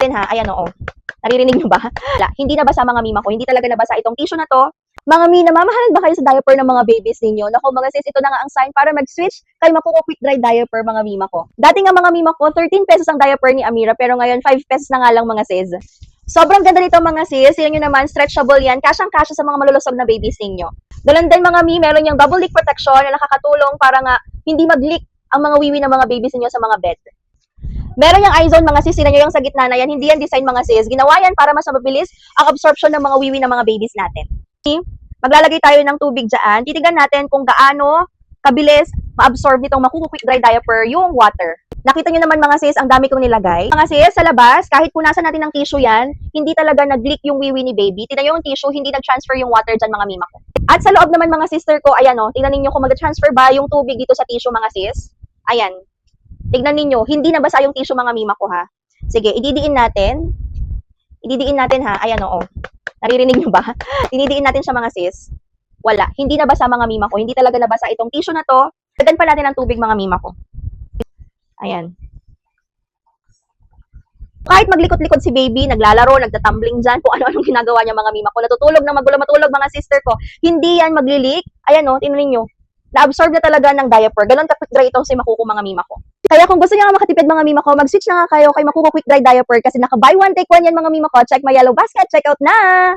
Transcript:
natin ha. Ayan, oo. Naririnig nyo ba? Wala, hindi nabasa mga mima ko. Hindi talaga nabasa itong tissue na to. Mga mi, namamahalan ba kayo sa diaper ng mga babies ninyo? Naku mga sis, ito na nga ang sign para mag-switch kay Makuko Quick Dry Diaper mga mima ko. Dati nga mga mima ko, 13 pesos ang diaper ni Amira, pero ngayon 5 pesos na nga lang mga sis. Sobrang ganda nito mga sis. Sila nyo naman, stretchable yan. Kasyang-kasya sa mga malulusog na babies ninyo. Dalan din mga mi, meron yung double leak protection na nakakatulong para nga hindi mag-leak ang mga wiwi ng mga babies ninyo sa mga bed. Meron yung iZone mga sis, sila nyo yung sa gitna na yan. Hindi yan design mga sis. Ginawa yan para mas mabilis ang absorption ng mga wiwi ng mga babies natin. Maglalagay tayo ng tubig dyan. Titignan natin kung gaano kabilis ma-absorb nitong Makuko Quick Dry Diaper yung water. Nakita nyo naman mga sis, ang dami kong nilagay. Mga sis, sa labas, kahit punasan natin ng tissue yan, hindi talaga nag-leak yung wiwi ni baby. Tignan nyo yung tissue, hindi nag-transfer yung water dyan mga mima ko. At sa loob naman mga sister ko, ayan o, tignan ninyo kung mag-transfer ba yung tubig dito sa tissue mga sis. Ayan. Tignan ninyo, hindi nabasa yung tissue mga mima ko ha. Sige, ididiin natin. Ididiin natin ha. Ayan o. Naririnig nyo ba? Dinidiin natin siya mga sis. Wala. Hindi nabasa mga mima ko. Hindi talaga nabasa itong tissue na to. Dagan pa natin ng tubig mga mima ko. Ayan. Kahit maglikot-likot si baby, naglalaro, nagtatumbling dyan, kung ano-anong ginagawa niya mga mima ko. Natutulog na matulog mga sister ko. Hindi yan maglilik. Ayan o, tingnan nyo. Na-absorb na talaga ng diaper. Ganon ka-quick dry itong si Makuko mga mima ko. Kaya kung gusto niyo nga makatipid mga mima ko, mag-switch na nga kayo kay Makuko Quick Dry Diaper kasi naka buy one take one yan mga mima ko. Check my yellow basket. Check out na!